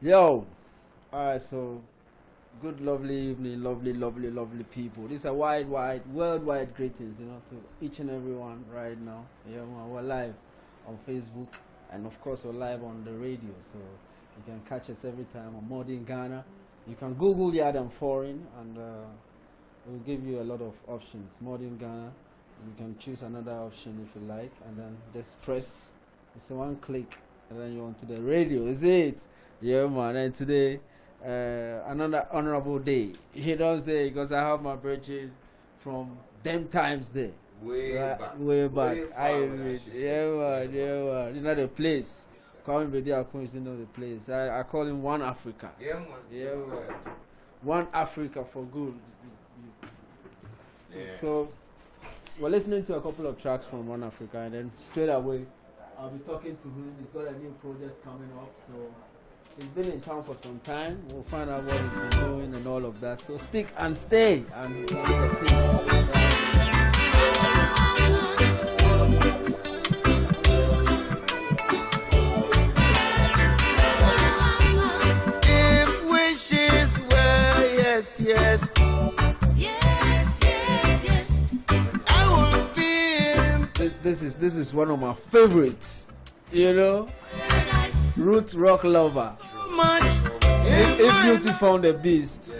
Yo, alright, so good, lovely evening, lovely people. These are worldwide greetings, to each and everyone right now. Yeah, we're live on Facebook, and of course, we're live on the radio, so you can catch us every time on Modern Ghana. You can Google Yard and Foreign, and we'll give you a lot of options. Modern Ghana, you can choose another option if you like, and then just press. It's a one click, and then you're onto the radio. Is it? Yeah, man. And today, another honorable day. You know what I'm saying? Because I have my birthday from them times there. Way back. Way back. Way Yeah, man. You know the place. Call him Bedi Akun, you know the place. I call him One Africa. Yeah, man. Yeah, man. One Africa for good. Yeah. So, we're listening to a couple of tracks from One Africa, and then straight away, I'll be talking to him. He's got a new project coming up, so he's been in town for some time. We'll find out what he's been doing and all of that. So stick and stay. And if wishes were yes. This is one of my favorites, Roots Rock Lover. Much If Beauty found a beast.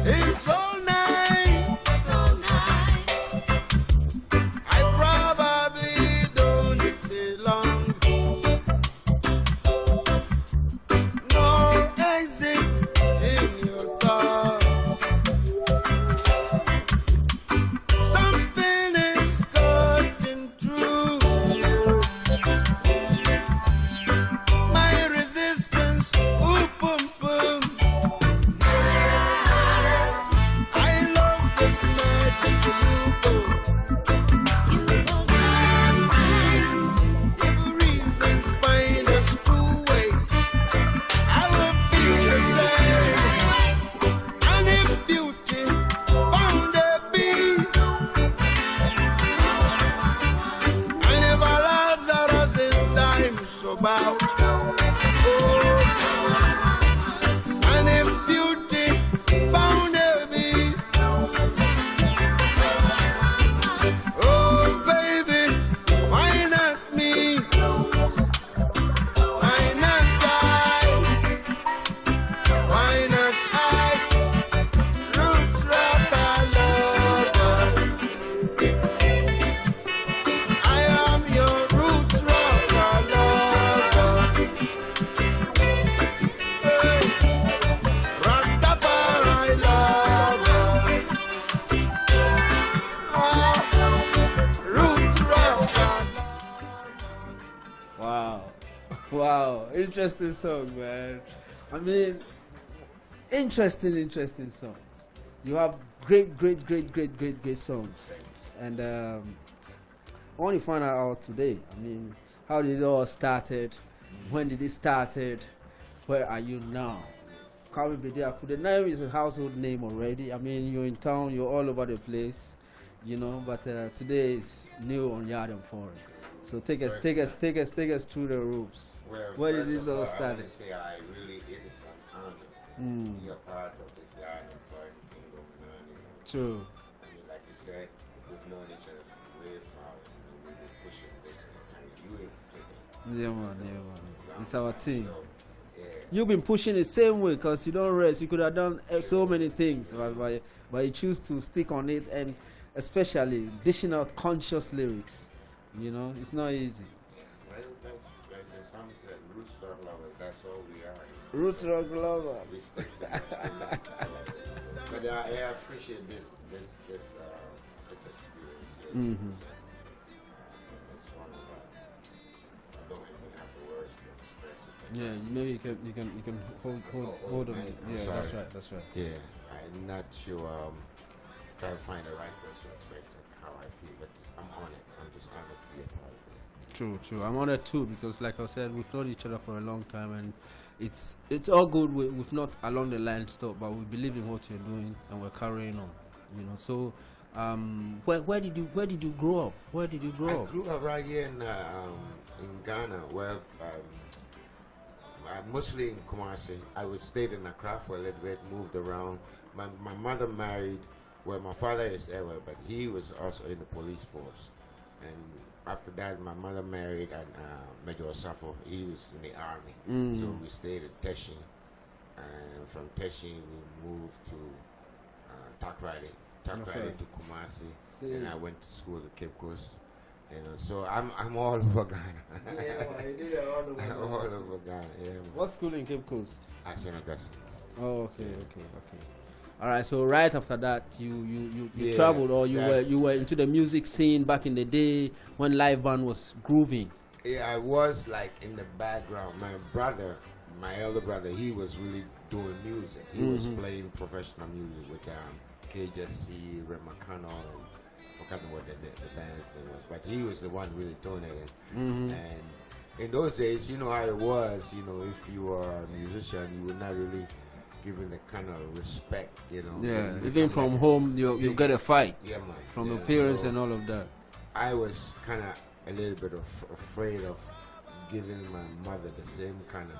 it's so nice. I probably don't belong. No exist in your thoughts. Something is cutting through my resistance. Ooh, boom, boom. I love this magic you go. Reasons find us two ways. I will feel the same. And if beauty found a beast, and if Lazarus is dying so about, and if beauty found a beast, oh baby, why not me? Why not I? Why not I? Roots rock lover. I am your roots rock lover. Rastafari lover. Roots rock. Wow, interesting song, man. I mean, interesting songs. You have great songs, and I want to find out today. I mean, how did it all started? When did it started? Where are you now? Kami Bediaku. The name is a household name already. I mean, you're in town, you're all over the place, But today is new on Yard and Forest. So take us through the ropes. Well, Where did first this of all all, start? I want to say it is an honor to be a part of this Yard and Forest Kingdom. True. I mean, like you said, we've known each other from way far. We've been pushing this, and you in particular. Yeah, man. It's our team. So, yeah. You've been pushing the same way because you don't rest. You could have done so many things, but you choose to stick on it, and especially dishing out conscious lyrics. It's not easy. Well, that's like the song said, roots rock lovers, that's all we are. Root rock We lovers. stick together. But I appreciate this experience. It's one of I don't even have the words to express it. Yeah, maybe you can hold on. I'm Yeah, sorry. that's right. Yeah, I'm not sure. Trying to find the right words to express how I feel, but I'm on it. I'm just honored to be a part of this. True. I'm honored too because, like I said, we've known each other for a long time, and it's all good. We've not along the line stopped, but we believe in what you're doing, and we're carrying on. So Where did you grow up? Where did you I grow up? grew up right here in Ghana, where mostly in Kumasi. I was stayed in Accra for a little bit, moved around. My mother married. Well, my father is there, but he was also in the police force. And after that, my mother married Major Osafo. He was in the army, so we stayed at Teshi. And from Teshi, we moved to Takrady to Kumasi, and I went to school at Cape Coast. You know, so I'm all over Ghana. Yeah, well, you did it all over. I'm all over Ghana. Yeah. Man. What school in Cape Coast? At St. Augustine. Oh, okay. All right. So right after that, you traveled, or you were into the music scene back in the day when live band was grooving. Yeah, I was like in the background. My elder brother, he was really doing music. He was playing professional music with KJC, Remakano, and forgotten what the band's name was, but he was the one really doing it. And in those days, you know how it was. You know, if you are a musician, you were not really given the kind of respect. You know. Yeah. Even from home, you get a fight. Yeah, man. From the parents and all of that. I was kind of a little bit afraid of giving my mother the same kind of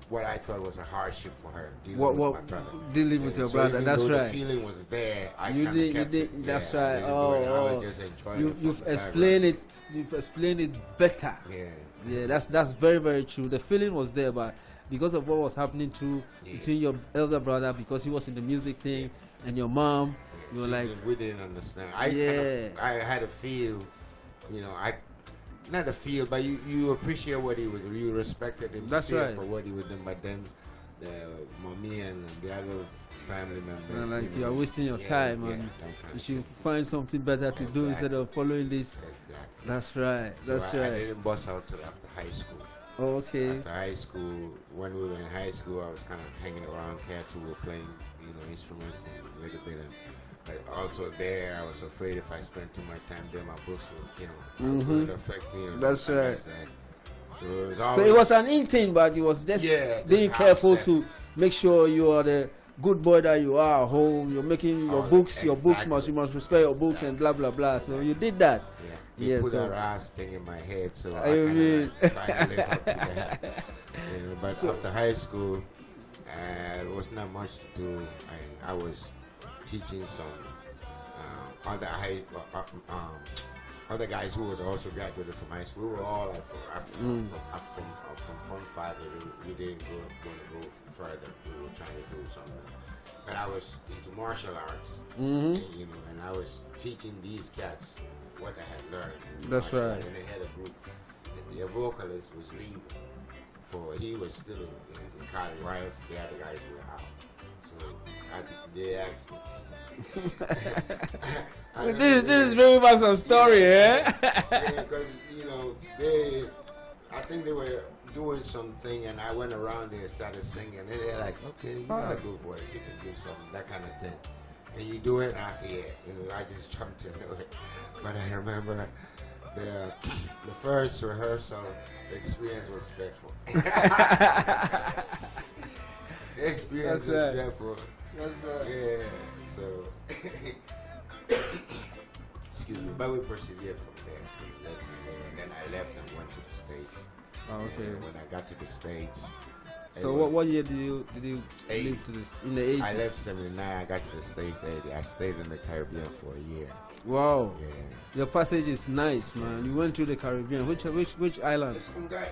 what I thought was a hardship for her. Dealing with my brother. Dealing with your brother. That's right. The feeling was there. You did. That's right. I just enjoyed You've explained it. You've explained it better. Yeah. That's very, very true. The feeling was there, but because of what was happening between your elder brother, because he was in the music thing, and your mom, you were like, we didn't understand. I had a feel, you know, not a feel, but you appreciate what he was. You respected him. That's right. For what he was doing. But then the mommy and the other family members, like you are wasting your time, and you should find something better to do instead of following this. Exactly. That's right. That's right. I didn't bust out till after high school. Oh, okay. After high school, when we were in high school, I was kind of hanging around cats who were playing, you know, instruments a little bit. But also there, I was afraid if I spent too much time there, my books would, you know, would affect me. That's right. So it was an in thing, but it was just being careful to make sure you are the good boy that you are at home. You're making your books. Your books you must respect your books and blah blah blah. So you did that. They put that ass thing in my head, so I kind of trying to live up to that. You know, but after high school, there was not much to do. I was teaching some other guys who had also graduated from high school. We were all from Form 5. We didn't go further. We were trying to do something. But I was into martial arts, and, you know, and I was teaching these cats what I had learned. That's right. And they had a group, and their vocalist was leaving. He was still in college, while the other guys were out. So they asked me. This is bringing back some story, yeah, because, you know, I think they were doing something, and I went around there and started singing, and they're like, okay, you got a good voice, you can do something, that kind of thing. And you do it, and I said, yeah. You know, I just jumped into it. But I remember the first rehearsal, the experience was dreadful. The experience was dreadful. That's right. Yeah. So, excuse me, but we persevered from there. And then I left and went to the States. Oh, okay. And when I got to the States. So what year did you leave to this? In the 80s? I left 79. I got to the States 80. I stayed in the Caribbean for a year. Wow. Yeah. Your passage is nice, man. You went to the Caribbean. Which island? The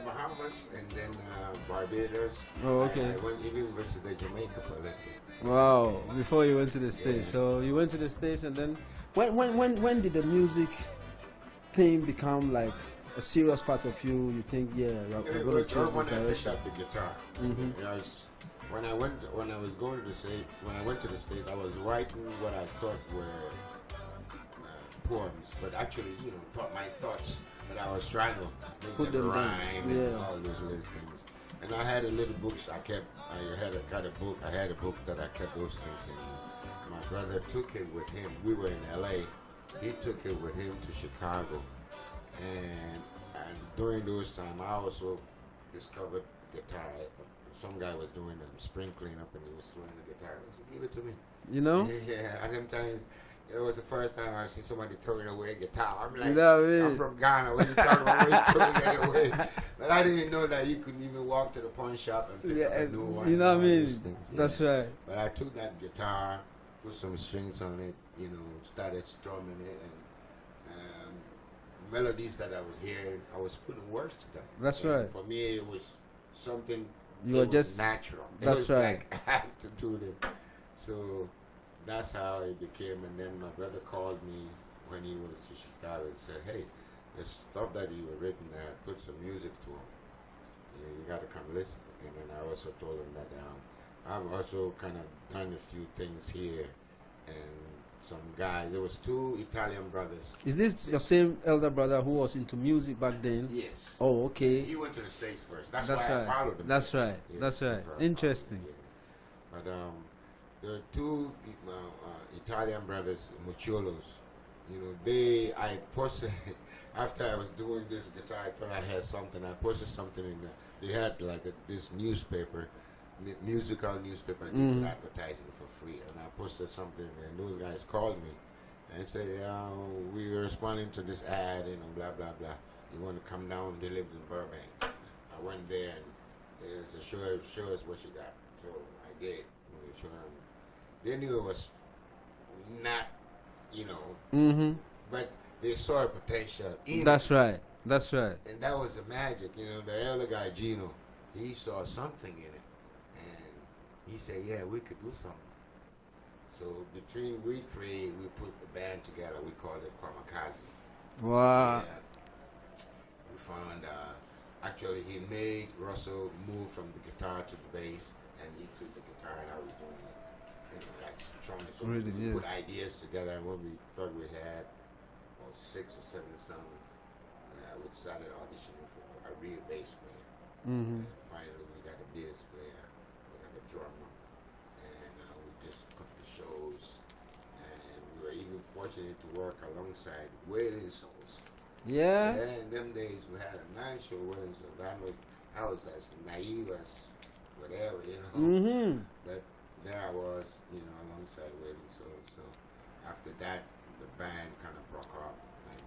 Bahamas and then Barbados. Oh, okay. I went even visited Jamaica for a little bit. Wow. Before you went to the States. So you went to the States, and then when did the music thing become like a serious part of you? You think, we're going to choose this direction. When I picked up the guitar, when I went to the States, I was writing what I thought were poems, but actually, you know, my thoughts. But I was trying to make them rhyme and all those little things. And I had a little book. I had a book that I kept those things in. My brother took it with him. We were in LA. He took it with him to Chicago. And during those times, I also discovered guitar. some guy was doing sprinkling up and he was throwing the guitar. I said, give it to me. You know? Yeah, and sometimes it was the first time I've seen somebody throwing away a guitar. I'm like, You know what I mean? I'm from Ghana. What you talking about? Why you throwing it away? But I didn't know that you could even walk to the pawn shop and pick up a new one. You know what I and all these mean? things, yeah. That's right. But I took that guitar, put some strings on it, you know, started strumming it, and melodies that I was hearing, I was putting words to them. That's And right. For me, it was something. You it were was just natural. It that's was right. Like I have to do it. So that's how it became. And then my brother called me when he was in Chicago and said, "Hey, the stuff that you were written, put some music to it. You got to come listen." And then I also told him that I've also kind of done a few things here, and some guys. There was two Italian brothers. Is this your same elder brother who was into music back then? Yes. Oh, okay. He went to the States first. That's That's why right. I followed him. That's right. Yeah, That's right. why I followed Interesting. him, yeah. But there are two Italian brothers, Muciolos. You know, I posted, after I was doing this guitar, I thought I had something. I posted something in there. They had like this newspaper, musical newspaper, and they were advertising for free. And I posted something, and those guys called me and said, we were responding to this ad, you know, blah, blah, blah. You want to come down? They lived in Burbank. I went there, and there's a show us what you got. So I did. Show them. They knew it was not, you know, but they saw a potential in it. That's right. That's right. And that was the magic. You know, the elder guy, Gino, he saw something in it. And he said, yeah, we could do something. So between we three, we put the band together. We called it Kamikaze. Wow. Yeah. We found, actually, he made Russell move from the guitar to the bass, and he took the guitar and I was doing it. You know, like trying to Really, we yes. put ideas together, and when we thought we had 6 or 7 songs, we started auditioning for a real bass player. And finally, we got a bass player, we got a drummer, and we just cut the shows. And we were even fortunate to work alongside Wailing Souls. Yeah. Yeah, in them days, we had a nice show, Wailing Souls. I was as naive as whatever, you know. But there I was, you know, alongside Wailing Souls. So after that, the band kind of broke up. And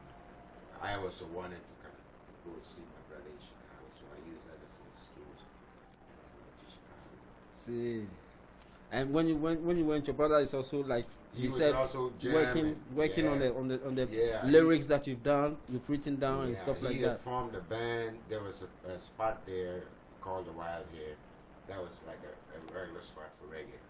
I also wanted to kind of go see my brother in Chicago, so I used that as an excuse. To Chicago. See. And when you went, your brother is also like He you was said also working jamming, on yeah. the Yeah, lyrics that you've done, you've written down and stuff like he that. had formed a band. There was a spot there called the Wild Hair. That was like a regular spot for reggae.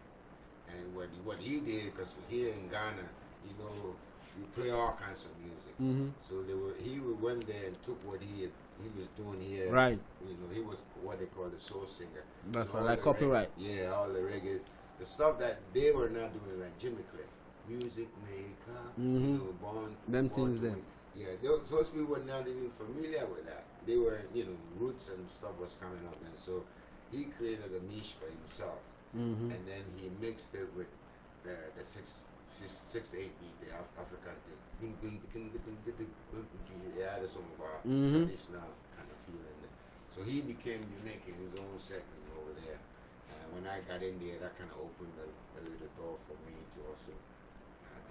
And what he did, because here in Ghana, you know, we play all kinds of music. So he went there and took what he was doing here. Right. You know, he was what they call the soul singer. That's So all like the copyright. yeah, all the reggae, the stuff that they were not doing, like Jimmy Cliff, music maker, you know, born. Them born things to there. Win. Yeah, those people were not even familiar with that. They were, you know, roots and stuff was coming up, and so he created a niche for himself, and then he mixed it with the 6/8 beat, the African thing. Yeah, there's some of our traditional kind of feeling. So he became unique in his own segment over there. When I got in there, that kind of opened a little door for me to also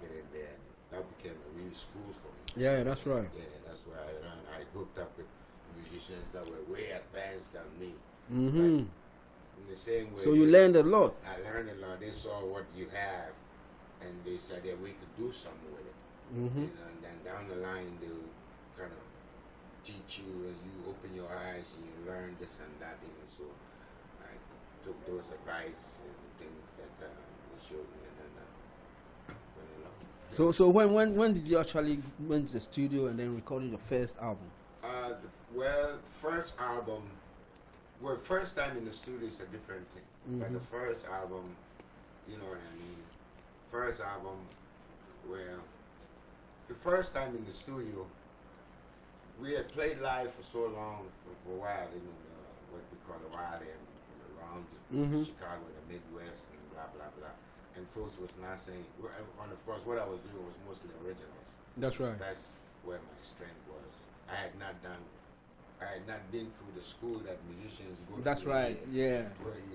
get in there. And that became a real school for me. Yeah, that's right. Yeah, that's where I learned. I hooked up with musicians that were way advanced than me. In the same way. So you learned a lot. I learned a lot. They saw what you have, and they said that we could do something with it. You know, and then down the line, they'll kind of teach you, and you open your eyes, and you learn this and that. And so I took those advice and things that they showed me, and then went along. So when did you actually went to the studio and then recorded your first album? First album. Well, first time in the studio is a different thing. But the first album, you know what I mean. First album, well, the first time in the studio, we had played live for so long, for a while, you know, what we call the wild and around Chicago, the Midwest, and blah, blah, blah. And folks was not saying, and of course, what I was doing was mostly originals. That's right. That's where my strength was. I had not done I had not been through the school that musicians go That's through. right. Yeah.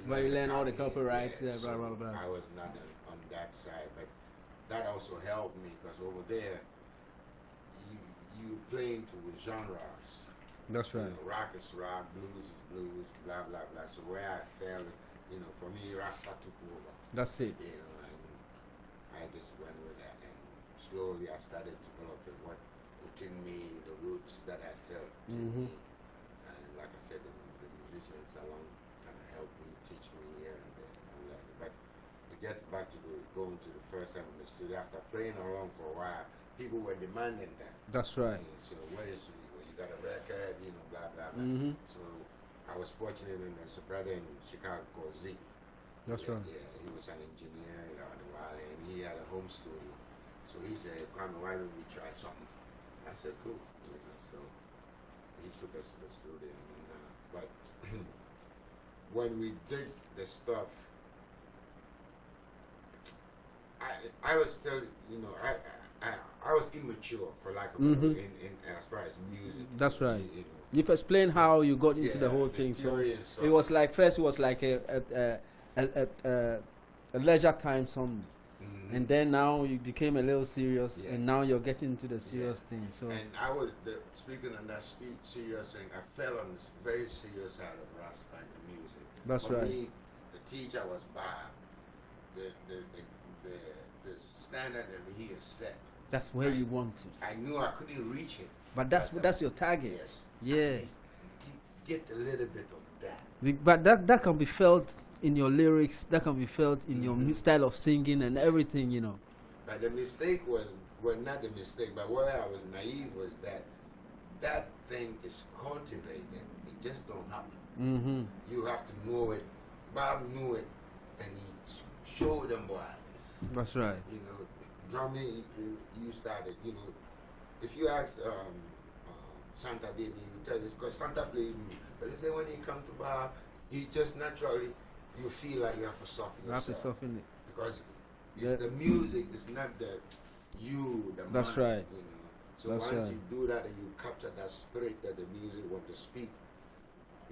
Where you learn all the copy, copyrights. Yeah, so blah blah blah. I was not on that side, but that also helped me because over there, you playing to genres. That's right. You know, rock is rock, blues is blues, blah blah blah. So where I fell, for me, Rasta took over. That's it. And I just went with that, and slowly I started developing what within me, the roots that I felt in me. And like I said, the musicians along kind of helped me, teach me here and there. And that. But to get back to going to the first time in the studio, after playing along for a while, people were demanding that. That's right. So what is you got a record, blah blah blah. So I was fortunate, and there's a brother in Chicago called Zeke. That's right. Yeah, he was an engineer on the while, and he had a home studio. So he said, "Kwame, why don't we try something?" I said, "Cool." So he took us to the studio, but when we did the stuff, I was still, I was immature, for lack of a word, in as far as music. That's right. You've explained how you got into the whole thing. So it was like first, it was like a leisure time song, and then now you became a little serious, and now you're getting into the serious thing. So and I was speaking on that serious thing. I fell on this very serious side of Rasta and the music. That's For right. me, the teacher was Bob. The standard that he has set. that's where you want to. I knew I couldn't reach it. But that's your target. Yes. Yeah. Get a little bit of that. But that can be felt in your lyrics. That can be felt in your style of singing and everything. But the mistake was not the mistake, but where I was naive was that thing is cultivated. It just don't happen. You have to know it. Bob knew it, and he showed them boys. That's right. Drumming, you started. If you ask Santa Baby, you tell this because Santa played me. But if when he come to Bob, he just naturally you feel like you have to soften yourself. You have to soften it. Because the music is not the That's mind, right. So That's once right. you do that and you capture that spirit that the music want to speak,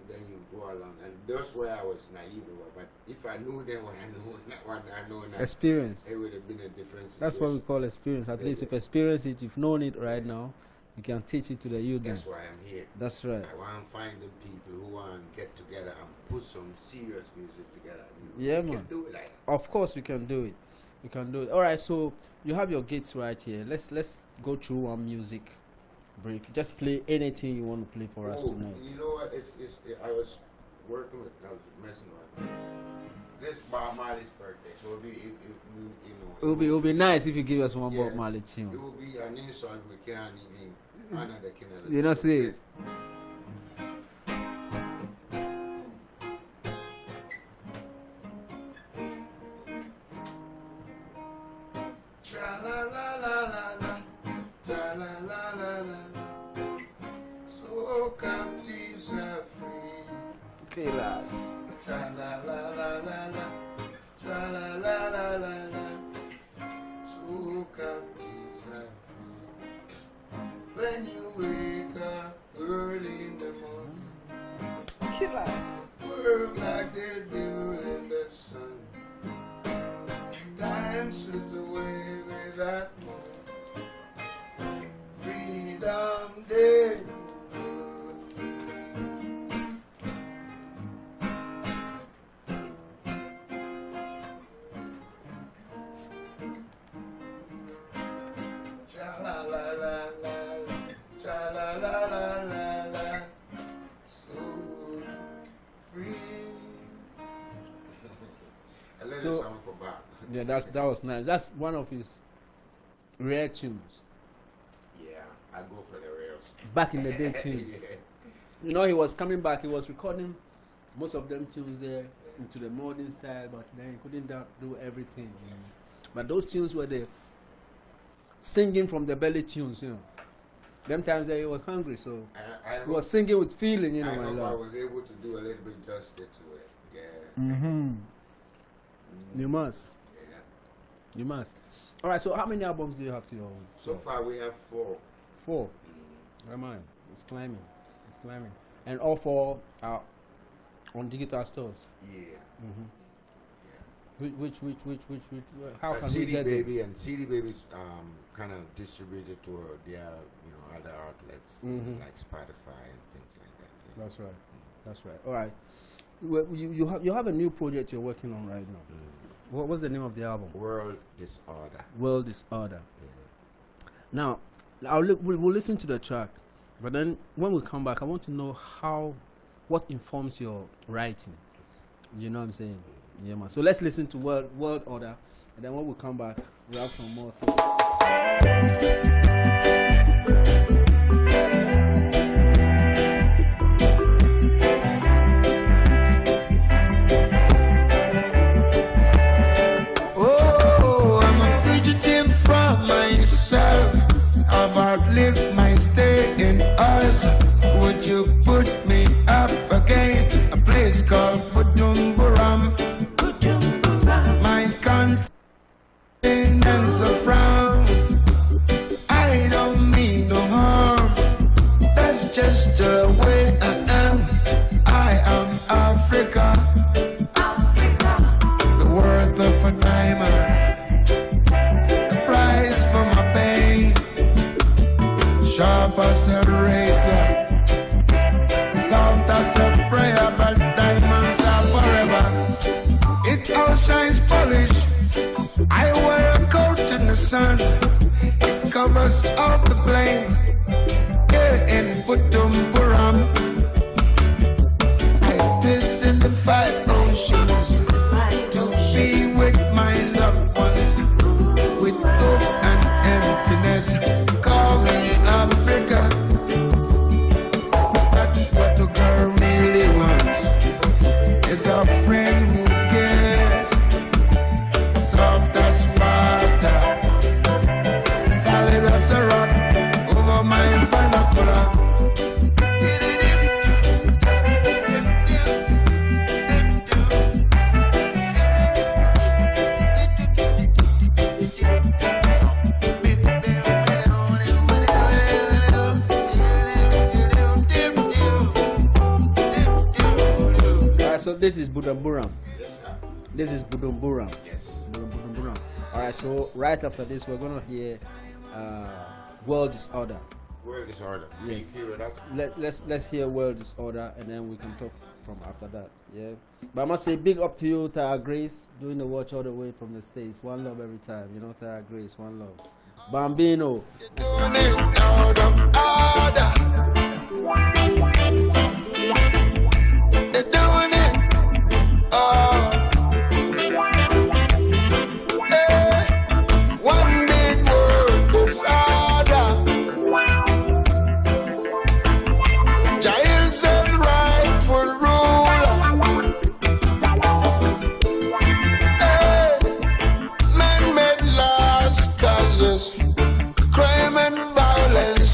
then you go along. And that's where I was naive about. But if I knew then what I know now, Experience. it would have been a different situation. That's what we call experience. At least if experience it, you've known it right now, you can teach it to the youth. That's why I'm here. That's right. I want to find them people who want to get together and put some serious music together. Yeah, we man. can do it like Of course we can do it. We can do it. All right, so you have your gigs right here. Let's go through one music break. Just play anything you want to play for us tonight. You know what? I was messing with this Bob Marley's birthday, so It'll be nice if you give us one Yeah. Bob Marley it tune. will be an insult we can't even honor the king of the You know, see it. Cha la la la la la, cha la la la la la. So captives are free. Killers. Cha la la la la la, cha la la la la la. So captives are free. When you wake up early in the morning, Killers. work like they're doing in the sun. Time slips away without more. Freedom Day. Cha la la la la, cha la la la la la, so free. A little So- song for Bob. Yeah, that was nice. That's one of his rare tunes. Yeah, I go for the rails. Back in the day too. Yeah. He was coming back. He was recording most of them tunes there into the modern style, but then he couldn't do everything. But those tunes were the singing from the belly tunes. Them times that he was hungry, so I he was singing with feeling. I My hope I lord. was able to do a little bit justice to it. Yeah. Mm-hmm. You must. Yeah. You must. All right. So how many albums do you have to your own? So far we have 4. 4. Am I? It's climbing. It's Climbing. And all four are on digital stores. Yeah. Which how can we CD get Baby and CD Baby's kind of distributed to their other outlets like Spotify and things like that. Yeah. That's right. That's right. All right. Well, you have a new project you're working on right now. What's the name of the album? World Disorder. World Disorder. Yeah. Now, we'll listen to the track, but then when we come back, I want to know what informs your writing. You know what I'm saying? Yeah, man. So let's listen to World Order, and then when we come back, we'll have some more thoughts. I've outlived my stay in Oz. Would you put me up again? A place called Budumburam. My continent's a frown. I don't mean no harm. That's just the way I am. I am Africa. The worth of a diamond. Sharp as a razor, soft as a prayer, but diamonds are forever. It all shines polished. I wear a coat in the sun. It covers all the blame. Here in Butumburam, I piss in the 5 oceans to be with my loved ones, with hope and emptiness. Call me Africa. That's what a girl really wants. Is a friend who cares. Soft as water, solid as a rock over my vernacular. So this is Budumburam. This is Budumburam. Yes. Budumburam. All right. So right after this, we're gonna hear World Disorder. World Disorder. Yes. Can you hear it up? Let's hear World Disorder, and then we can talk from after that. Yeah. But I must say, big up to you, Tara Grace, doing the watch all the way from the States. One love every time. You know, Tara Grace. One love. Bambino. Doing it out of order. They're doing it. One big word disorder. Giants and rightful ruler. Man-made laws causes crime and violence.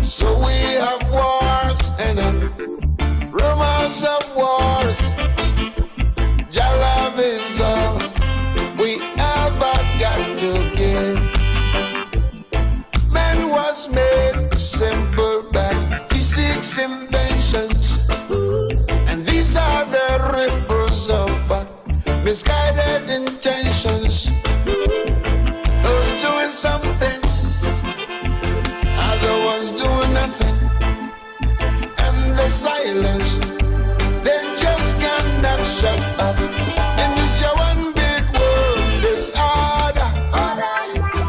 So we have wars and rumors of wars. Your love is all we ever got to give. Man was made simple by his inventions, and these are the ripples of misguided intentions. Those doing something, other ones doing nothing, and the silence, they just cannot shut up. In this your one big world, this order.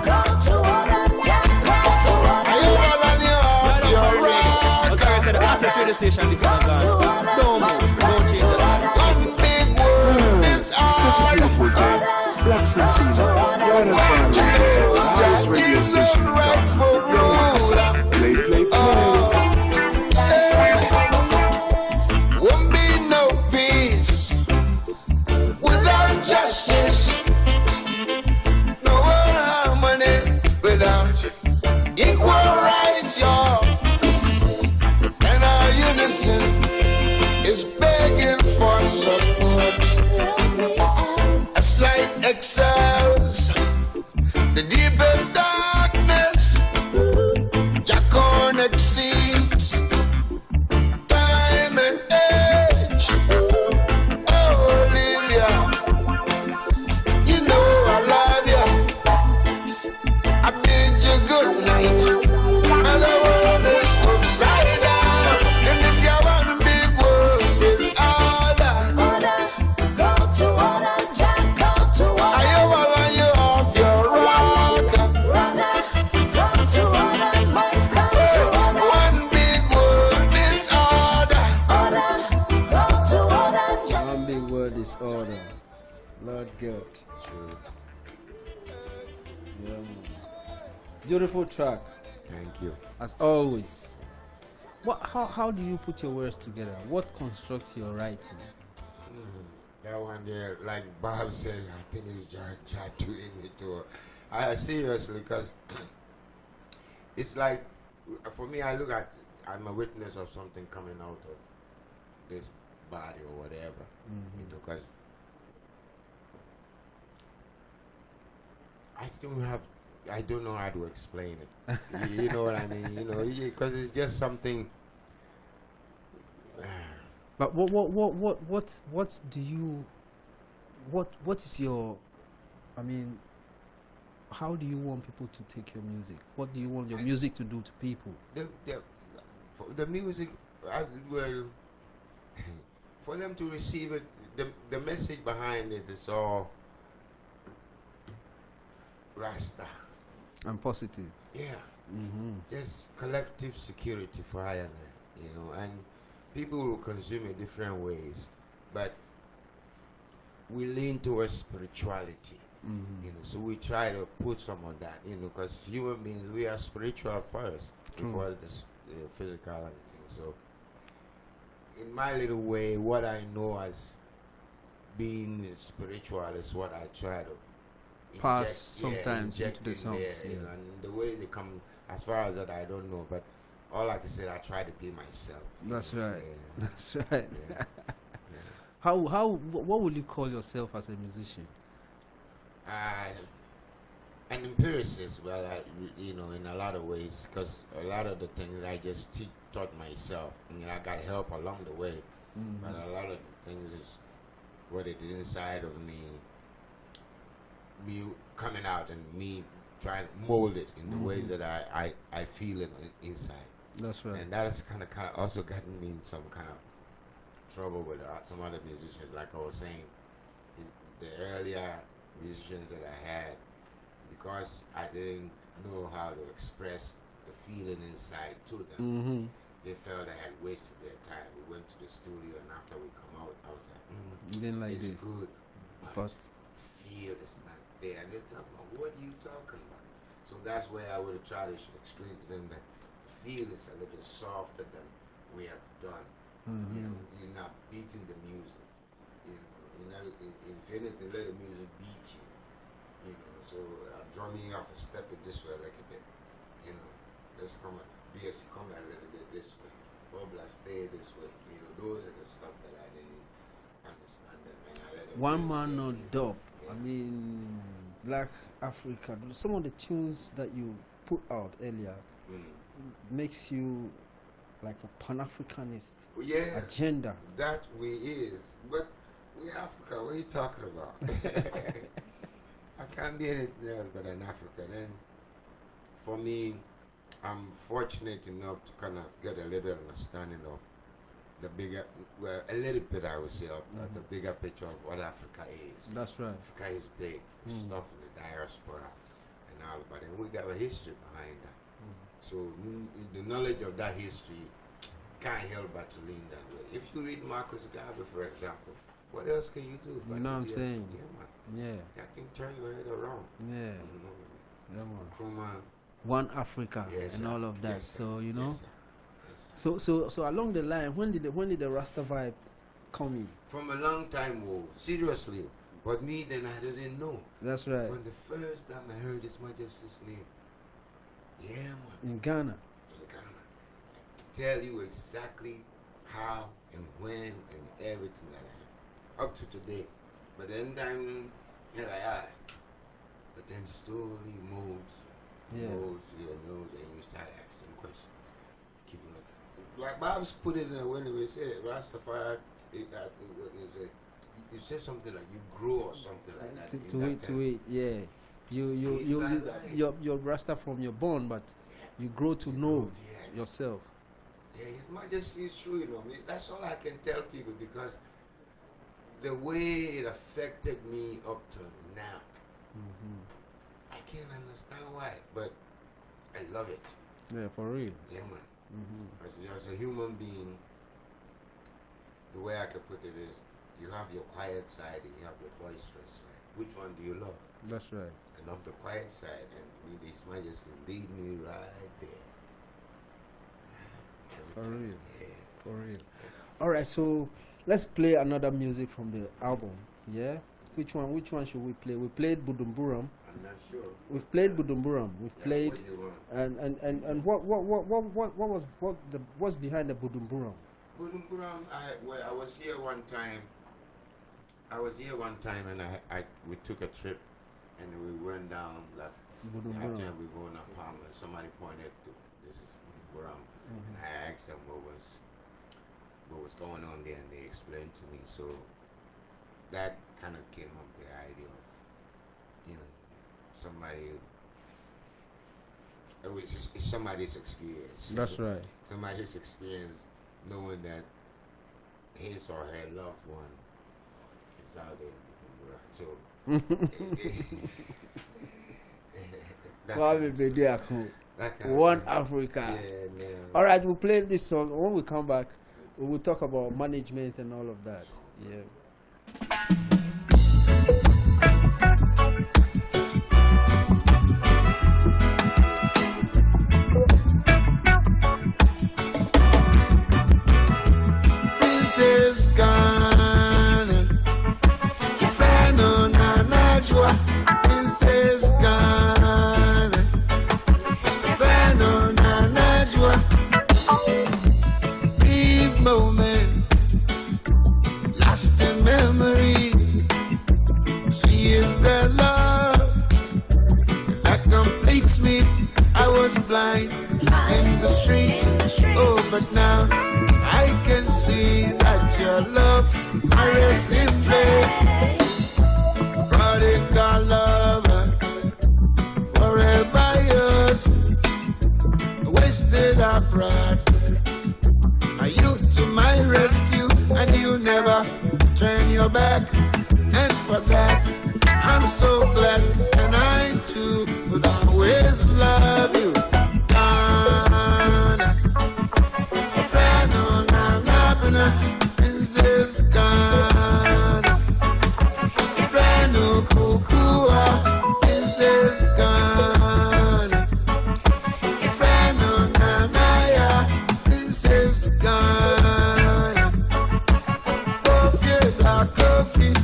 Come to order, yeah, come to order. Are you all on your rock? The artist radio station this is Don't change the One big world, this Such a order. beautiful day. Black Santino, right in front of me. Highest radio station in town. Yo, play, play, play. Won't be no peace without justice, no harmony without equal rights, y'all. And our unison is begging for support. As light excels the deepest darkness, Jacorn exceeds Lord God. True. Yeah, man. Beautiful track, Thank you. as always. How do you put your words together? What constructs your writing? That one there, like Bob said, I think it's Jack doing it to. I seriously, because it's like, for me, I'm a witness of something coming out of this body or whatever, because I don't know how to explain it. You know what I mean? You know, because it's just something. But what do you, what is your, I mean, how do you want people to take your music? What do you want your music to do to people? The music, as well, for them to receive it, the message behind it is all Rasta. I'm positive. Yeah. Mm-hmm. There's collective security for I and I, you know, and people will consume it different ways, but we lean towards spirituality, you know, so we try to put some of that, you know, because human beings, we are spiritual first before this physical and things. So in my little way, what I know as being spiritual is what I try to Pass sometimes inject into the in songs, there, you yeah. know, and the way they come, as far as that I don't know, but all I can say, I try to be myself. That's you know, right. yeah. That's right. Yeah. What would you call yourself as a musician? An empiricist, well, you know, in a lot of ways, because a lot of the things I just taught myself. I mean, I got help along the way, but a lot of the things is what it is inside of me coming out and me trying to mold it in the ways that I feel it inside. That's right. And that has kind of also gotten me in some kind of trouble with some other musicians, like I was saying, the earlier musicians that I had, because I didn't know how to express the feeling inside to them. They felt I had wasted their time. We went to the studio, and after we come out, I was like, You didn't like it's this. good, But feel is not there. And they're talking about, what are you talking about? So that's where I would have tried to explain to them that feel is a little softer than we have done. You know, you're not beating the music. You know, you're not, if anything, let the music beat you. You know, so drumming, you have to step it this way like a bit. You know, let's come BS come a little bit this way. Bubble stay this way. You know, those are the stuff that I didn't understand. And I let them one do man it. no dope. Yeah. I mean, Black Africa. Some of the tunes that you put out earlier makes you like a Pan-Africanist Well, yeah, agenda. that we is. But we Africa, what are you talking about? I can't be anything else but an African. And for me, I'm fortunate enough to kind of get a little understanding of the bigger, well, a little bit I would say, of the bigger picture of what Africa is. That's right. Africa is big, stuff in the diaspora and all, but then we got a history behind that. So the knowledge of that history can't help but to lean that way. If you read Marcus Garvey, for example, what else can you do? You but know to what I'm be saying? Yeah, man. Yeah. That thing turn your head around. Yeah. You know, Yeah, man. Nkrumah, One Africa yes, and sir. all of that. Yes, sir. So you know. Yes, sir. Yes, sir. So along the line, when did the Rasta vibe come in? From a long time ago, seriously. But me then I didn't know. That's right. When the first time I heard His Majesty's name, yeah, man. In Ghana. In Ghana. Tell you exactly how and when and everything that I had up to today. But then time, yeah, like but then slowly molds your nose, and you start asking questions. Keep it like Bob's put it in a way he said Rastafari. You said something like you grow or something like that. To it, yeah. You're Rasta from your born, but you grow to know yourself. Yeah, His Majesty is true, you know. I mean, that's all I can tell people, because the way it affected me up to now, I can't understand why, but I love it. Yeah, for real. Yeah, man. As a human being, the way I could put it is, You have your quiet side and you have your boisterous side. Which one do you love? That's right. I love the quiet side, and His Majesty lead me right there. For real. Yeah. For real. All right, so let's play another music from the album. Yeah. Which one? Which one should we play? We played Budumburam. I'm not sure. We've played Budumburam. We've Yeah, played. what do you want? And what's behind the Budumburam? Budumburam, I was here one time. And we took a trip and we went down like Budumburam. after we go in a farm and somebody pointed to this is Budumburam. And I asked them what was going on there, and they explained to me. So that kind of came up the idea of, somebody. It's somebody's experience. That's right. Somebody's experience, knowing that his or her loved one is out there. So One Africa. Yeah. All right, we'll play this song. When we come back, we will talk about management and all of that. Yeah. Princess Ghana, Fano Nanajwa. Princess Ghana, Fano Nanajwa. Brief moment, lasting memory. She is the love that completes me. I was blind in the streets, oh, but now I can see that your love I rest in place. Prodigal lover, forever yours. Wasted abroad, are you to my rescue? And you never turn your back. And for that, I'm so glad. And I too will always love you. Ghana, Fano Nanabana, Princess Ghana, Fano Kukua, Princess Ghana, Fano Nanaya, Princess Ghana, Coffee, black coffee.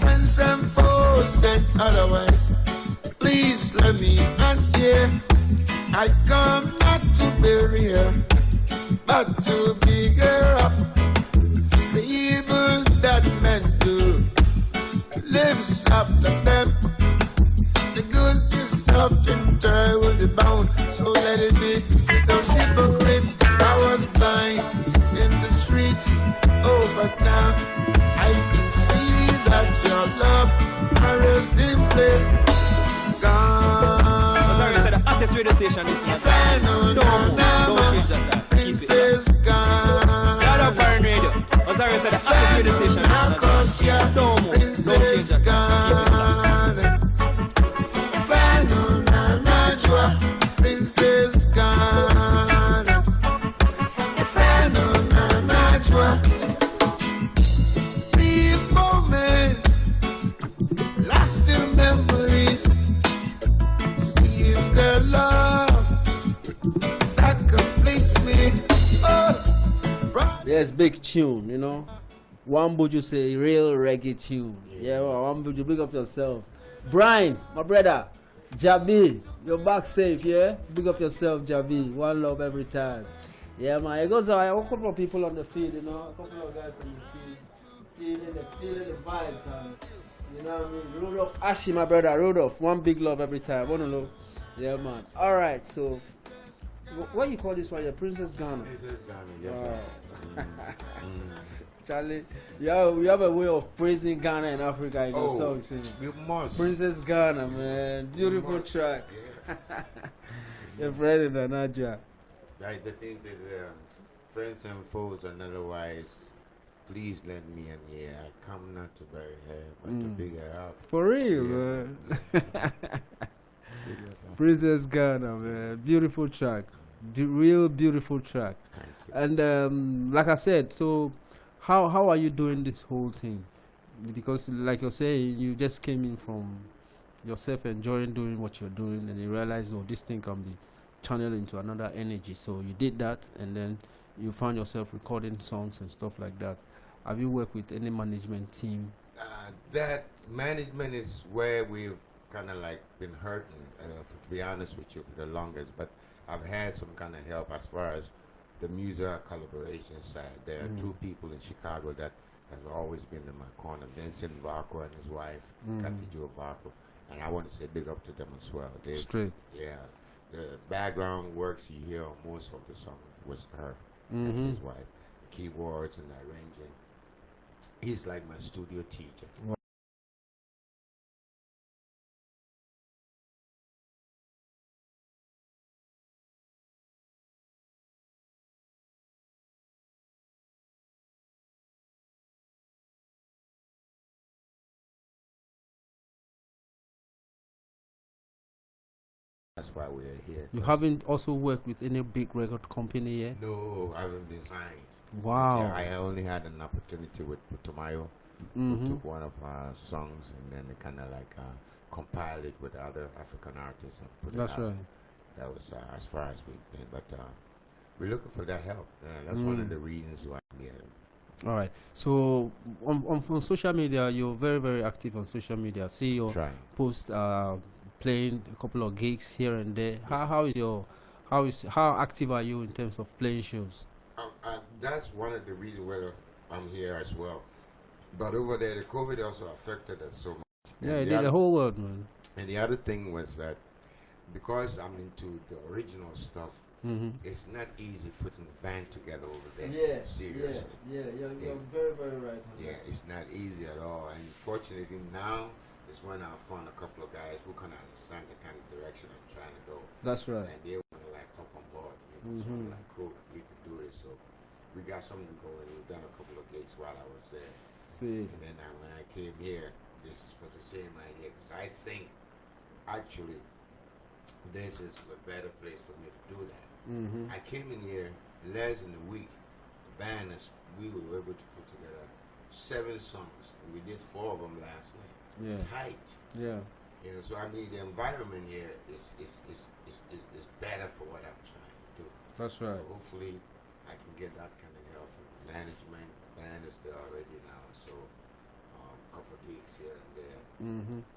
Friends and foes said otherwise. Please let me unhear. I come not to bury her, but to big her up. The evil that men do lives after them. The good is often tried with the bound, so let it be. Those hypocrites, I was blind in the streets, oh, but now I can see that your love I rest in place. Sorry, Gone. said the hottest radio station is not Fano Don't change that time. Keep it. Princess Ghana. Shout out Foreign Radio. Sorry, said the hottest radio station is not Nakosia, Don't move. Don't change Princess that time. Keep it. Ghana. Fano Nanajwa, Princess Ghana. Fano Nanajwa. Brief moments, lasting memories. She is the love that completes me. Oh, right. Yes, big tune, you know. One Buju say real reggae tune. Yeah, well, One Buju, big up yourself. Brian, my brother, Jabi, you're back safe, yeah? Big up yourself, Jabi. One love every time. Yeah, man. It goes a couple of people on the field, you know, a couple of guys on the field, feeling the vibes, and you know what I mean. Rudolph, Ashi, my brother, Rudolph. One big love every time. One love. Yeah, man. All right, so what you call this one? Your Princess Ghana. Princess Ghana, yes, Wow. sir. Charlie, you have a way of praising Ghana and Africa in your songs. You know. You must. Princess Ghana, man. Beautiful must. track. Yeah. Your friend in the Nadia. Like the thing that friends and foes and otherwise please lend me an ear. I come not to bury her, but to big her up. For real, Yeah. man. Big her up. Princess Ghana, man. Beautiful track. Real beautiful track. Thank you. And like I said, so how are you doing this whole thing? Because like you're saying, you just came in from yourself enjoying doing what you're doing, and you realized, oh, this thing can be channeled into another energy. So you did that, and then you found yourself recording songs and stuff like that. Have you worked with any management team? That management is where we've kind of like been hurting, to be honest with you, for the longest. But I've had some kind of help as far as the music collaboration side. There are two people in Chicago that has always been in my corner, Vincent Varco and his wife, Kathy Jo Varco. And I want to say big up to them as well. Straight. Yeah. The background works you hear on most of the song was her and his wife. The keyboards and the arranging. He's like my studio teacher. That's why we're here. You haven't also worked with any big record company yet? No, I haven't been signed. Wow. Yeah, I only had an opportunity with Putumayo, who took one of our songs and then they kind of like compiled it with other African artists and put That's it out. right. That was as far as we've been, but we're looking for that help. That's one of the reasons why I'm here. All right. So on social media, you're very, very active on social media. I see your Trying. post playing a couple of gigs here and there. How active are you in terms of playing shows? That's one of the reasons why I'm here as well. But over there, the COVID also affected us so much. Yeah, it did the whole world, man. And the other thing was that because I'm into the original stuff, it's not easy putting a band together over there. Seriously. You're very, very right. Yeah, it's not easy at all. And fortunately now is when I found a couple of guys who can understand the kind of direction I'm trying to go. That's right. And they want to like hop on board. You know? So I'm like, cool, we can do this. So we got something going. We've done a couple of gigs while I was there. See. And then when I came here, this is for the same idea. Because I think actually this is a better place for me to do that. I came in here less than a week. The band, we were able to put together 7 songs, and we did 4 of them last night. Yeah. Tight. Yeah. You know, so I mean, the environment here is better for what I'm trying to do. That's right. So hopefully, I can get that kind of help from management. The band is there already now, so a couple of gigs here and there.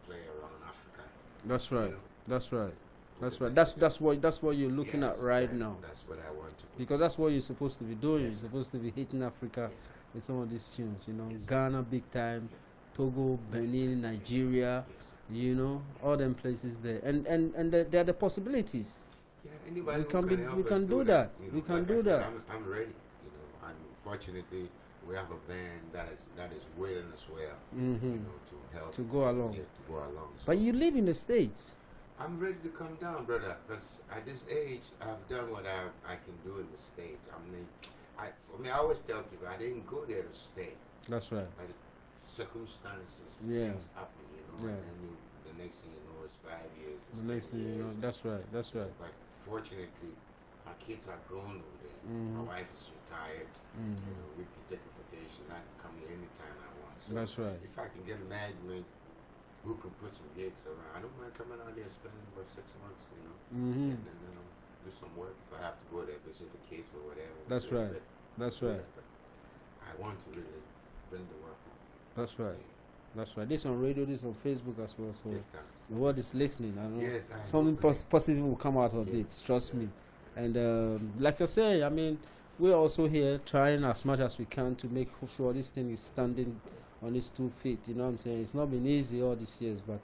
Play around Africa. That's right. You know? That's right. That's Put right. it together. That's what you're looking at right now. That's what I want to do. Because that's what you're supposed to be doing. Yes. You're supposed to be hitting Africa Yes, sir. with some of these tunes. You know, Yes, sir. Ghana big time, Togo, Benin, Nigeria. Yes. You know, all them places there, and there are the possibilities. Yeah, anybody We who can be- help we us can do that. You know, We can like I do said, that. I'm ready. You know, and fortunately, we have a band that is willing as well. You know, to help To go along. Yeah, to go along. So But you live in the States. I'm ready to come down, brother. Because at this age, I've done what I can do in the States. For me, I always tell people I didn't go there to stay. That's right. By the circumstances, Yeah. things happen, you know. Yeah. And then the next thing you know, it's 5 years. It's The next 10 thing you know, years. that's right. That's right. But fortunately, our kids are grown over there. My wife is retired. You know, we can take a vacation. I can come here anytime I want. So That's right. if I can get a management who can put some gigs around, I don't mind coming out there spending about 6 months, you know, and then do some work if I have to go there, visit the kids or whatever. That's do right. it. That's Do right. it. But I want to really bring the work on. That's right. That's right. This on radio, this on Facebook as well. So Give thanks. the world is listening. I know Yes, I something hope positive will come out of Yeah. it. Trust me. And like you say, I mean, we're also here trying as much as we can to make sure this thing is standing on its 2 feet. You know what I'm saying? It's not been easy all these years, but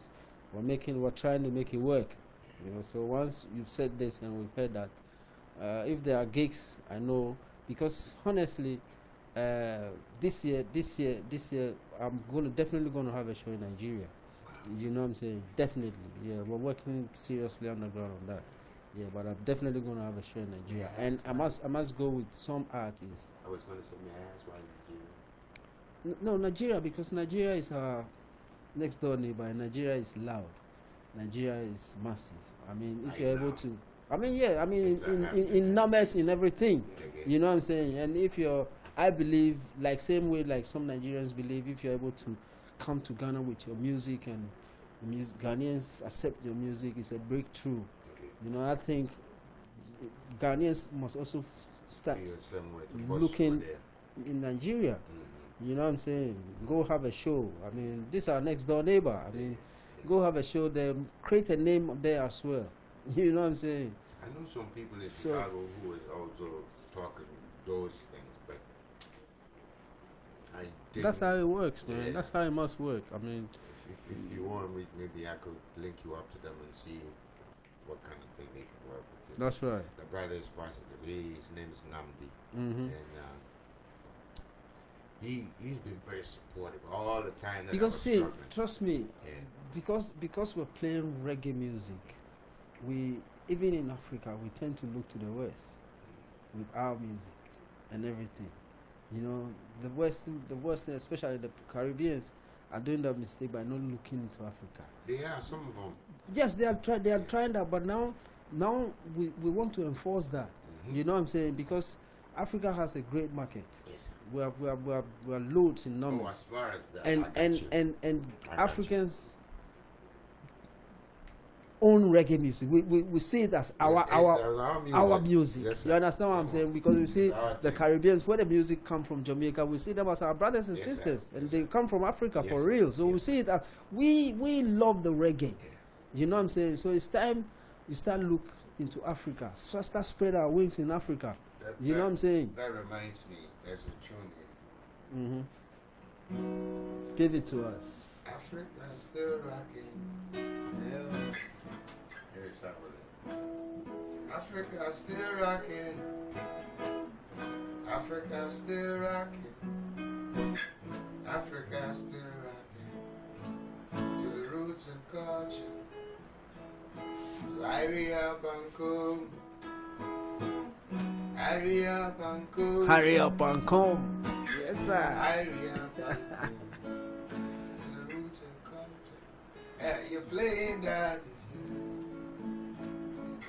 we're trying to make it work. You know. So once you've said this and we've heard that, if there are gigs, I know, because honestly, this year, I'm definitely gonna have a show in Nigeria. You know what I'm saying? Definitely, yeah. We're working seriously on the ground on that. Yeah, but I'm definitely gonna have a show in Nigeria, and I must go with some artists. I was going to say, may I ask why Nigeria? No, Nigeria, because Nigeria is our next door neighbor, and Nigeria is loud. Nigeria is massive. I mean, if you're able to, I mean, yeah, I mean, in numbers, in everything, you know what I'm saying? And if you're, I believe, like same way like some Nigerians believe, if you're able to come to Ghana with your music and Ghanaians accept your music, it's a breakthrough. You know, I think Ghanaians must also start looking in Nigeria. You know what I'm saying? Go have a show. I mean, this is our next door neighbor. I mean, go have a show there, create a name there as well. You know what I'm saying? I know some people in Chicago who is also talking those things, but I didn't. That's how it works, man. Yeah. That's how it must work. I mean, if you want me, maybe I could link you up to them and see what kind of thing they can work with you. that's right. The brother is positive. His name is Namdi, Mm-hmm. and he's been very supportive all the time. That Because see, struggling. trust me, Yeah. because we're playing reggae music, we even in Africa we tend to look to the West with our music and everything. You know, the Western, especially the Caribbeans, are doing that mistake by not looking into Africa. They are some of them. Yes, they are trying that, but now we want to enforce that. Mhm. You know what I'm saying? Because Africa has a great market. Yes. We are loads in numbers. Oh, as far as that, and I got and, you. and and I got Africans own reggae music. We see it as our music. Yes, You understand what I'm saying? Because we see Our the thing. Caribbeans, where the music come from Jamaica, we see them as our brothers and Yes, sisters, sir. and Yes, they sir. come from Africa Yes, for sir. real. So we Yes. see it as we love the reggae. Yeah. You know what I'm saying? So it's time you start look into Africa. So start spread our wings in Africa. You know what I'm saying? That reminds me, there's a tune here. Mm-hmm. Give it to us. Africa still rocking. Yeah. Here's that one. Africa still rocking. Africa still rocking. Africa still rocking. To the roots and culture. To hurry up and come. Hurry up and come. Hurry up and come. Yes, sir. Hurry up and come. To the roots and culture. Hey, you're playing that.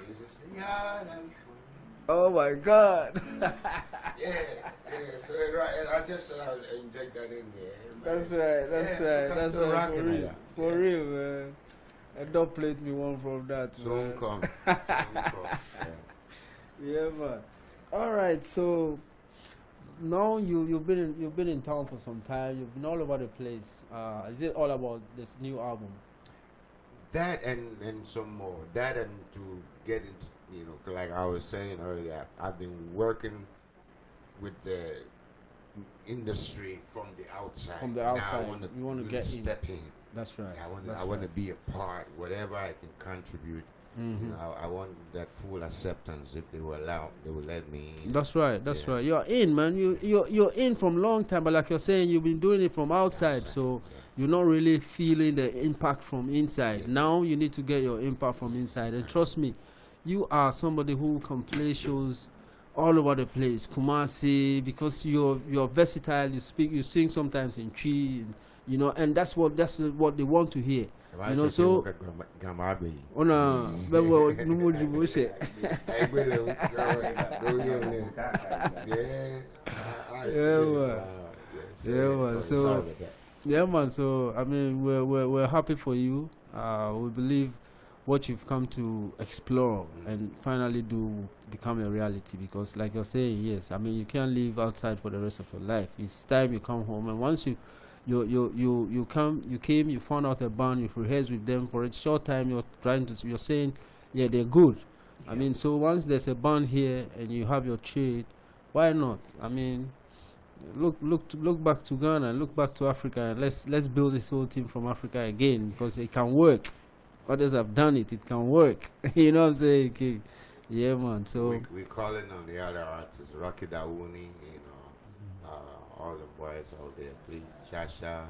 This is the yard I'm for. Oh my God. Yeah. So right, and I just thought I would inject that in there. That's right. That's still right. rocking For real, like that. for real, man. And don't plate me one from that. Soon man. come. Soon come. Yeah, man. All right, so now you've been in town for some time. You've been all over the place. Is it all about this new album? That and some more. That and to get into, like I was saying earlier, I've been working with the industry from the outside. From the Now outside, I wanna you want to really get in. step in. That's right. I want to be a part, whatever I can contribute. Mhm. I want that full acceptance. If they will allow, they will let me in. That's right. That's Yeah. right. You're in, man. You're in from long time, but like you're saying, you've been doing it from outside, so you're not really feeling the impact from inside. Yeah. Now you need to get your impact from inside, and trust me, you are somebody who can play shows all over the place, Kumasi, because you're versatile. You sing sometimes in Chi, and that's what they want to hear. Right, You know, if so- look at Grandma Abbey. Ona, bewo numu dibuse. Yeah, man. Yeah, man. So, yeah, man. So, I mean, we're happy for you. We believe what you've come to explore and finally do become a reality. Because, like you're saying, yes, I mean, you can't live outside for the rest of your life. It's time you come home, and once you came, you found out a band, you've rehearsed with them for a short time. You're saying, yeah, they're good. I mean, so once there's a band here and you have your trade, why not? I mean, look back to Ghana, look back to Africa, and let's build this whole team from Africa again, because it can work. Others have done it; it can work. You know what I'm saying? Okay. Yeah, man. So we calling on the other artists, Rocky Dawuni, all the boys out there, please, Shasha,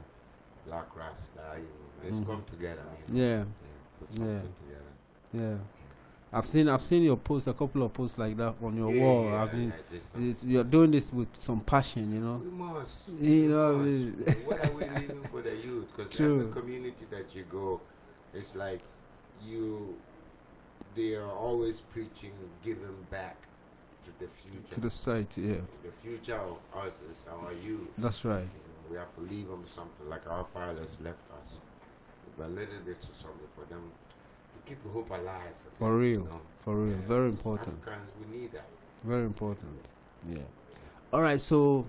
Black Rasta, let's come together. yeah, Put something together. yeah. I've seen your posts, a couple of posts like that on your Yeah, wall. yeah, I mean, I did some. you're doing this with some passion, you know. We must. You we know, must. I mean- What are we leaving for the youth? Because True. every community that you go, it's like they are always preaching giving back to the future. To the site, yeah. The future of us is our youth. That's right. You know, we have to leave them something like our fathers left us. With a little bit of something for them to keep the hope alive. For them, real. you know. For real. Yeah. Very important. Africans, we need that. Very important. Yeah. All right. So,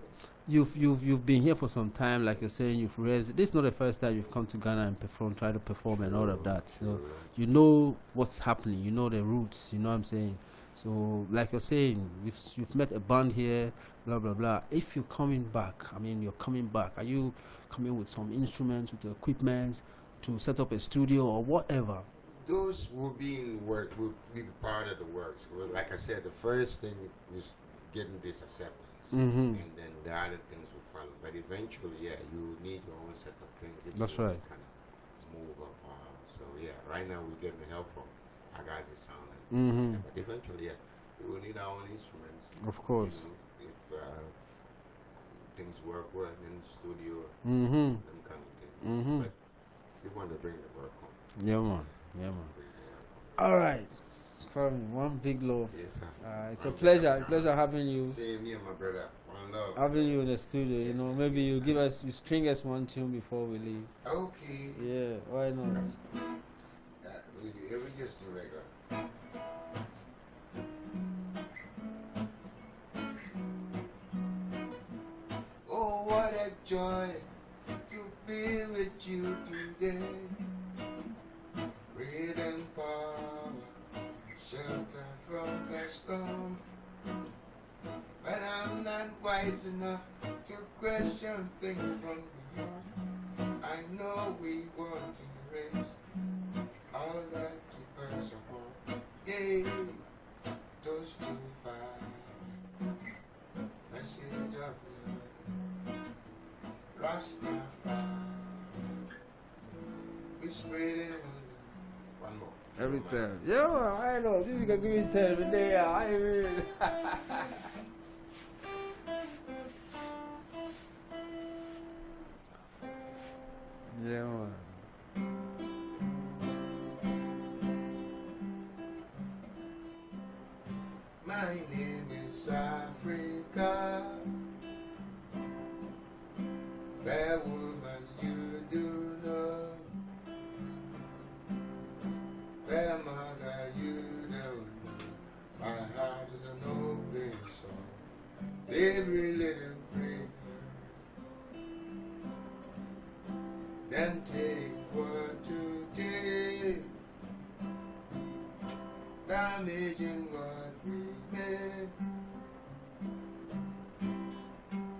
you've been here for some time, like you're saying. You've raised. This is not the first time you've come to Ghana and try to perform and all of that. So, you know what's happening. You know the roots. You know what I'm saying. So, like you're saying, you've met a band here, blah blah blah. If you're coming back, I mean, you're coming back. Are you coming with some instruments, with equipment to set up a studio or whatever? Those will be in work. Will be part of the works. Well, like I said, the first thing is getting this acceptance, Mm-hmm. and then the other things will follow. But eventually, yeah, you need your own set of things. If That's you right. Kind of move up. So yeah, right now we're getting the help from our guys in sound. Mm-hmm. But eventually, yeah, we will need our own instruments. Of course. You know, if things work well in the studio, Mm-hmm. them kind of things. Mm-hmm. But we want to bring the work home. Yeah, man. Yeah, man. Bring the work home. All right. Kwame, one big love. Yes, sir. It's a pleasure having you. Same here, my brother. One love. Having you in the studio, you know, maybe you string us one tune before we leave. Okay. Yeah, why not? We just do regular. Oh, what a joy to be with you today. Freedom, power, shelter from the storm. But I'm not wise enough to question things from the heart. I know we want to raise all that keep us apart. Yay, those two five. Message of love. Rastafari. We spread it. One more. Every time. Yeah, I know. This is going to give me 10 every day. I mean. Yeah, man. My name is Africa. That woman you do know. That mother you don't know. My heart is an open song. Every little prayer. Them take what today. Damaging what we made.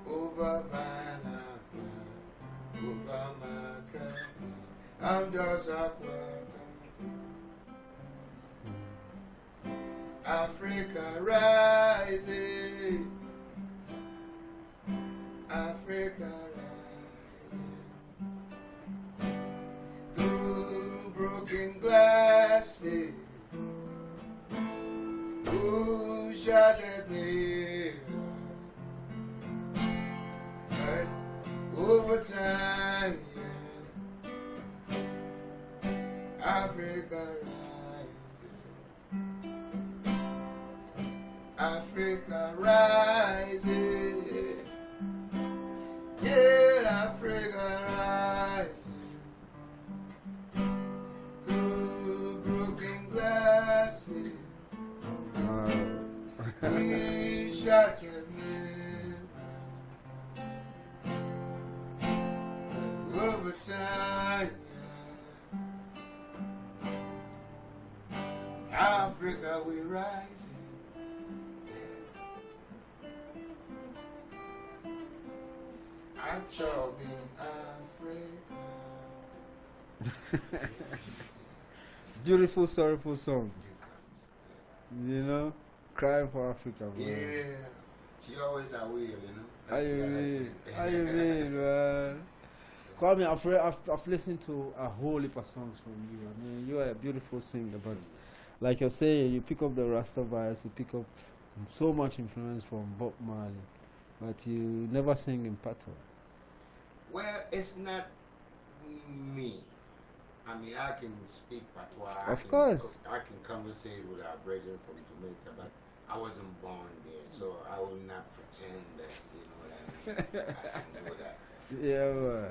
Over my life, over my country. I'm just a worker. Africa rising. Africa rising. Through broken glasses. Who shattered me? But over time, yeah, Africa rising, Africa rising, yeah, Africa rising, through broken glasses. We shot your name over time. Africa, we rising. I chose Africa. Beautiful, sorrowful song. You know? Crying for Africa, bro. Yeah, she always that way, you know. How you mean? How you mean, man? Kwame, I've listened to a whole heap of songs from you. I mean, you are a beautiful singer, but like you're saying, you pick up the Rasta vibes, you pick up so much influence from Bob Marley, but you never sing in patois. Well, it's not me. I mean, I can speak patois. Of course. I can conversate with our brethren from Jamaica, but I wasn't born there, so I will not pretend that, you know what I mean. I can do that. Yeah, man.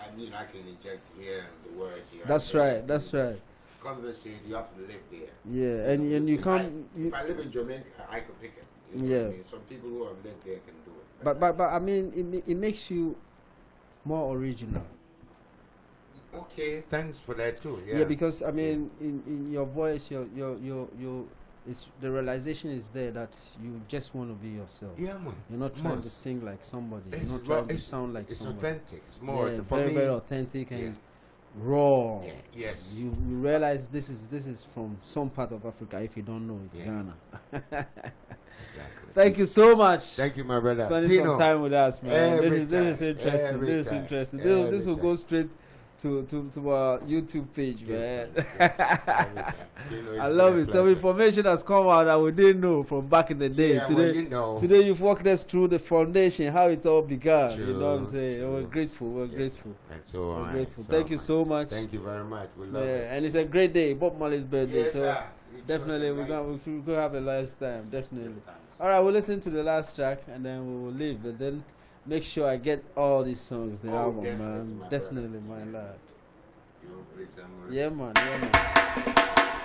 I mean, I can inject here the words here. That's right. That's right. Conversate, you have to live there. Yeah, and you can't. If I live in Jamaica, I could pick it. You know Yeah. what I mean? Some people who have lived there can do it. But I mean, it makes you more original. Okay, thanks for that too. Yeah, because I mean, in your voice, your it's the realization is there that you just want to be yourself. Yeah, man. You're not trying to sing like somebody. It's You're not trying to sound like somebody. It's authentic. It's more Yeah, for very me. very authentic and raw. Yeah, yes. You realize this is from some part of Africa. If you don't know, it's Ghana. Exactly. Thank you so much. Thank you, my brother. Spending Tino, some time with us, man. This is Every interesting. time, This is every interesting. time, This will every go time. straight to our YouTube page, man. You know, I it's love been a it. Some pleasure. information has come out that we didn't know from back in the day. Yeah, Today, well, you know. today you've walked us through the foundation, how it all began. You know what I'm True, saying? We're true. grateful. We're Yes. grateful. And so We're on. grateful. So Thank you on. so much. Thank you very much. We love Yeah, it. and it's a great day, Bob Marley's birthday. Yes, so sir. We definitely chose we're the gonna right we could have a nice time. Definitely. times. All right, we'll listen to the last track and then we will leave. But then make sure I get all these songs, the Oh, album, definitely, man. my Definitely, brother. my lad. You know, for example, Yeah, man. Yeah, man.